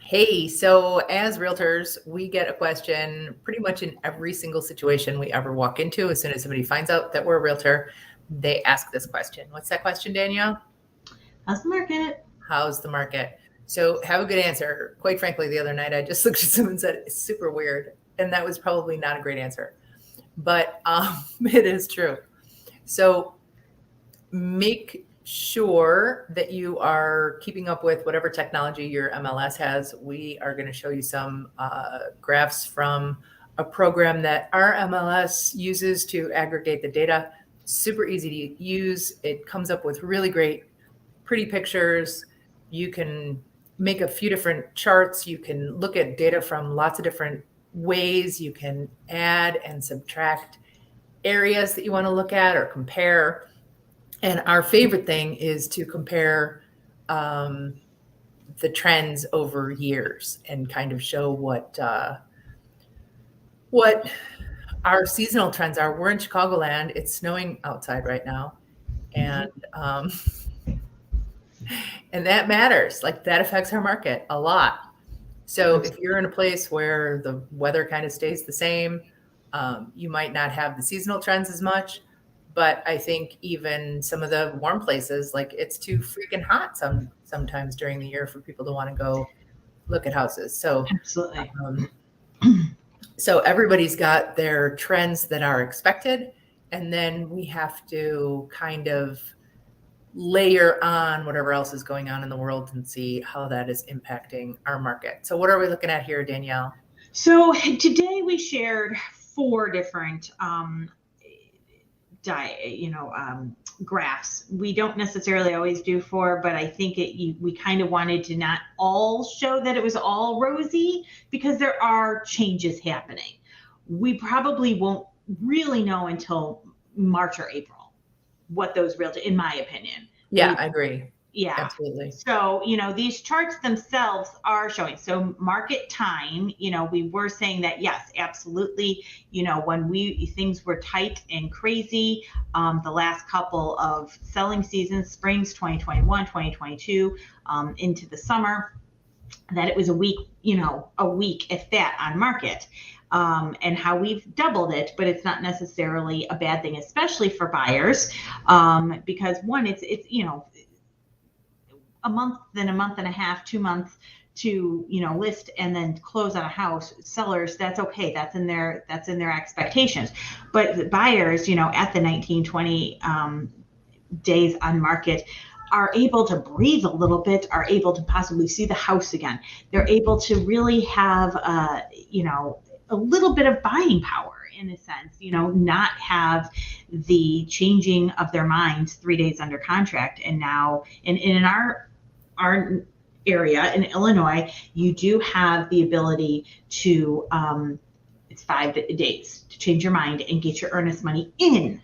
Hey, so as realtors, we get a question pretty much in every single situation we ever walk into. As soon as somebody finds out that we're a realtor, they ask this question. What's that question, Danielle? How's the market? How's the market? So have a good answer. Quite frankly, the other night I just looked at someone and said, it's super weird. And that was probably not a great answer, but it is true. So make sure that you are keeping up with whatever technology your MLS has. We are going to show you some graphs from a program that our MLS uses to aggregate the data. Super easy to use. It comes up with really great, pretty pictures. You can make a few different charts. You can look at data from lots of different ways. You can add and subtract areas that you want to look at or compare. And our favorite thing is to compare the trends over years and kind of show what our seasonal trends are. We're in Chicagoland. It's snowing outside right now, and that matters. Like that affects our market a lot. So if you're in a place where the weather kind of stays the same, you might not have the seasonal trends as much. But I think even some of the warm places, like it's too freaking hot sometimes during the year for people to want to go look at houses. So Absolutely. so everybody's got their trends that are expected, and then we have to kind of layer on whatever else is going on in the world and see how that is impacting our market. So what are we looking at here, Danielle? So today we shared four different graphs. We don't necessarily always do four, but I think we kind of wanted to not all show that it was all rosy because there are changes happening. We probably won't really know until March or April what those in my opinion. Yeah, I agree. Yeah, absolutely. So, these charts themselves are showing. So market time, we were saying that, yes, absolutely. When things were tight and crazy, the last couple of selling seasons, springs, 2021, 2022, into the summer, that it was a week, if that on market. And how we've doubled it, but it's not necessarily a bad thing, especially for buyers, because one, it's a month, then a month and a half, 2 months to list and then close on a house. Sellers, that's okay. That's in their expectations. But the buyers, at the 19, 20 days on market, are able to breathe a little bit, are able to possibly see the house again. They're able to really have a little bit of buying power in a sense, not have the changing of their minds 3 days under contract. And now in our area in Illinois, you do have the ability to, it's 5 days to change your mind and get your earnest money in.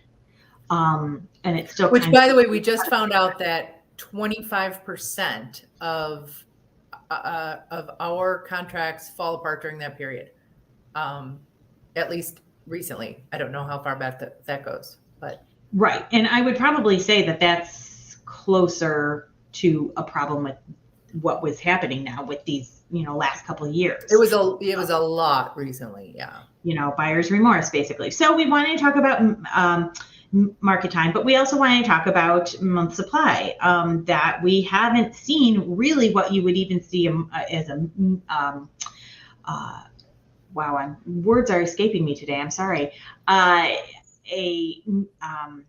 And it's still, which by the way, we just found out that 25% of our contracts fall apart during that period. At least recently. I don't know how far back that goes, but. Right. And I would probably say that that's closer to a problem with what was happening now with these, last couple of years. It was a lot recently. Yeah. Buyer's remorse, basically. So we wanted to talk about market time, but we also wanted to talk about month supply, that we haven't seen really what you would even see as wow, words are escaping me today. I'm sorry. A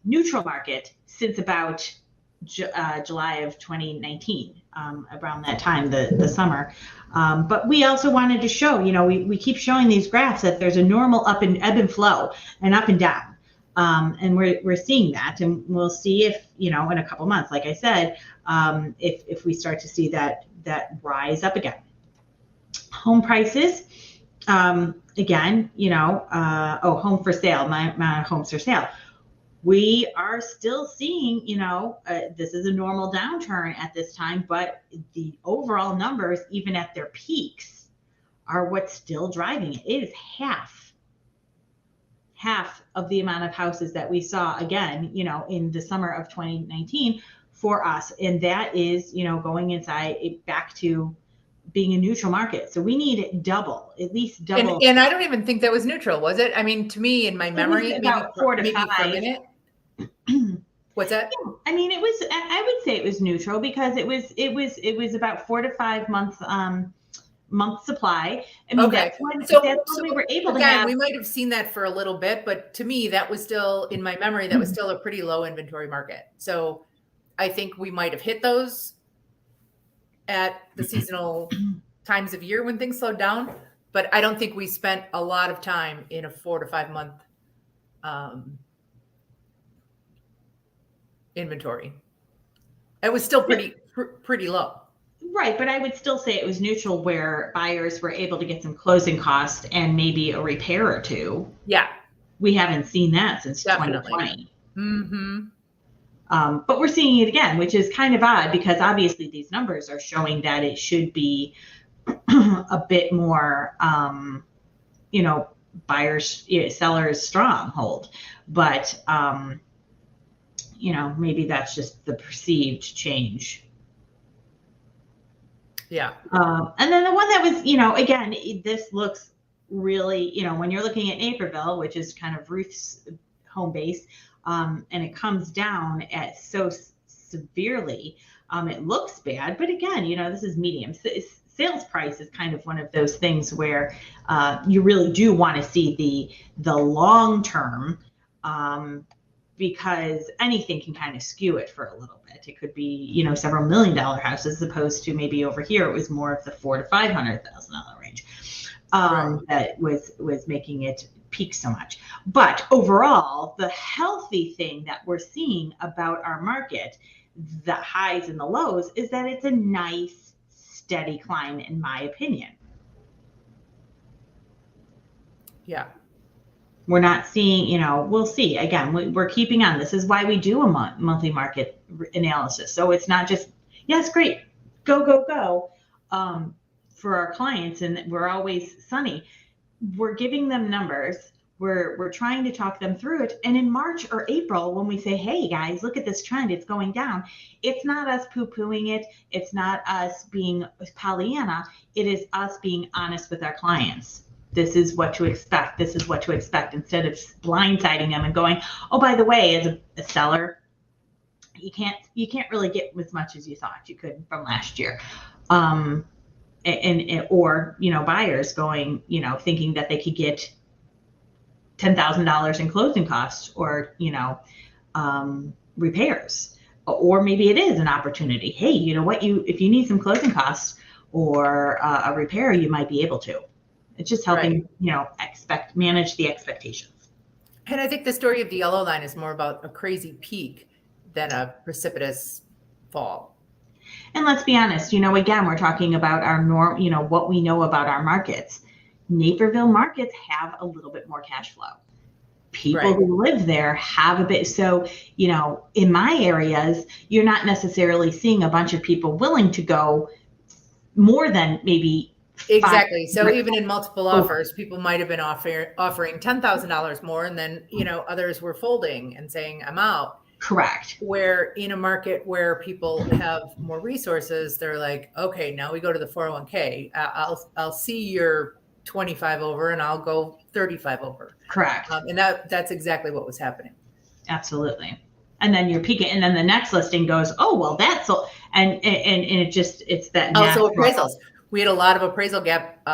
neutral market since about July of 2019, around that time, the summer. But we also wanted to show, we keep showing these graphs that there's a normal ebb and flow and up and down. And we're seeing that, and we'll see if, in a couple months, like I said, if we start to see that rise up again. Home prices. Again, home for sale, my homes for sale. We are still seeing, this is a normal downturn at this time, but the overall numbers, even at their peaks, are what's still driving it. It is half of the amount of houses that we saw, again, in the summer of 2019 for us. And that is, going inside back to being a neutral market. So we need double, at least double. And I don't even think that was neutral, was it? I mean, to me, in my memory, it was about 4 to maybe 5. For a minute. What's that? Yeah, I mean, I would say it was neutral because it was about 4 to 5 months month supply. I mean, okay. that's when we were able to have. We might have seen that for a little bit, but to me, that was still in my memory, that was still a pretty low inventory market. So I think we might have hit those at the seasonal times of year when things slowed down, but I don't think we spent a lot of time in a 4 to 5 month inventory. It was still pretty low. Right, but I would still say it was neutral where buyers were able to get some closing costs and maybe a repair or two. Yeah. We haven't seen that since Definitely. 2020. Mm-hmm. But we're seeing it again, which is kind of odd because obviously these numbers are showing that it should be a bit more, buyers, sellers stronghold. But, maybe that's just the perceived change. Yeah. And then the one that was, again, this looks really, when you're looking at Naperville, which is kind of Ruth's home base, and it comes down at so severely, it looks bad. But again, this is medium. Sales price is kind of one of those things where you really do want to see the long term, because anything can kind of skew it for a little bit. It could be, several $1 million houses, as opposed to maybe over here it was more of the $400,000 to $500,000 range, Right. that was making it peak so much. But overall, the healthy thing that we're seeing about our market, the highs and the lows, is that it's a nice, steady climb, in my opinion. Yeah. We're not seeing, we'll see. Again, we're keeping on. This is why we do a monthly market analysis. So it's not just, yes, great, go, for our clients, and we're always sunny. We're giving them numbers. We're trying to talk them through it. And in March or April, when we say, hey guys, look at this trend, it's going down, it's not us poo-pooing it. It's not us being Pollyanna. It is us being honest with our clients. This is what to expect. This is what to expect, instead of blindsiding them and going, oh, by the way, as a seller, you can't really get as much as you thought you could from last year. Or buyers going, thinking that they could get $10,000 in closing costs or, repairs, or maybe it is an opportunity. Hey, you know what? if you need some closing costs or a repair, you might be able to. It's just helping, right, manage the expectations. And I think the story of the yellow line is more about a crazy peak than a precipitous fall. And let's be honest, again, we're talking about our what we know about our markets. Naperville markets have a little bit more cash flow. People right, who live there have a bit. So, in my areas, you're not necessarily seeing a bunch of people willing to go more than maybe. Exactly. So even in multiple offers, people might have been offering $10,000 more, and then, others were folding and saying, I'm out. Correct. Where in a market where people have more resources, they're like, okay, now we go to the 401k. I'll see your 25 over and I'll go 35 over. Correct. And that's exactly what was happening. Absolutely. And then you're peaking, and then the next listing goes, oh, well, that's so, and it's that. Also appraisals. We had a lot of appraisal gap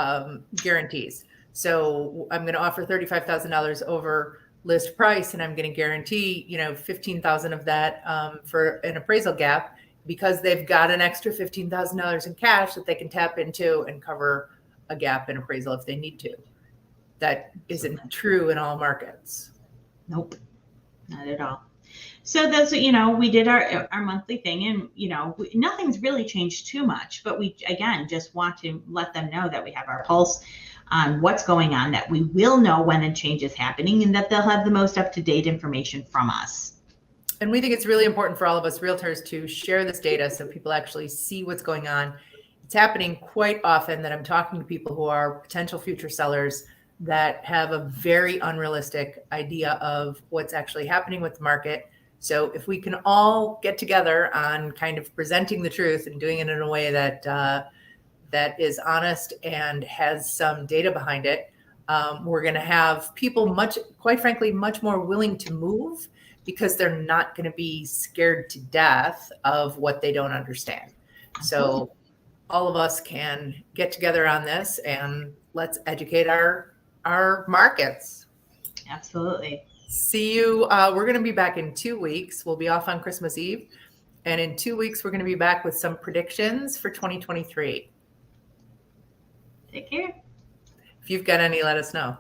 guarantees. So I'm going to offer $35,000 over list price, and I'm going to guarantee, $15,000 of that for an appraisal gap, because they've got an extra $15,000 in cash that they can tap into and cover a gap in appraisal if they need to. That isn't true in all markets. Nope, not at all. So those, we did our monthly thing, and, nothing's really changed too much, but we, again, just want to let them know that we have our pulse on what's going on, that we will know when a change is happening, and that they'll have the most up-to-date information from us. And we think it's really important for all of us realtors to share this data so people actually see what's going on. It's happening quite often that I'm talking to people who are potential future sellers that have a very unrealistic idea of what's actually happening with the market. So if we can all get together on kind of presenting the truth and doing it in a way that that is honest and has some data behind it. We're going to have people quite frankly, much more willing to move because they're not going to be scared to death of what they don't understand. So all of us can get together on this and let's educate our markets. Absolutely. See you. We're going to be back in 2 weeks. We'll be off on Christmas Eve. And in 2 weeks, we're going to be back with some predictions for 2023. Take care. If you've got any, let us know.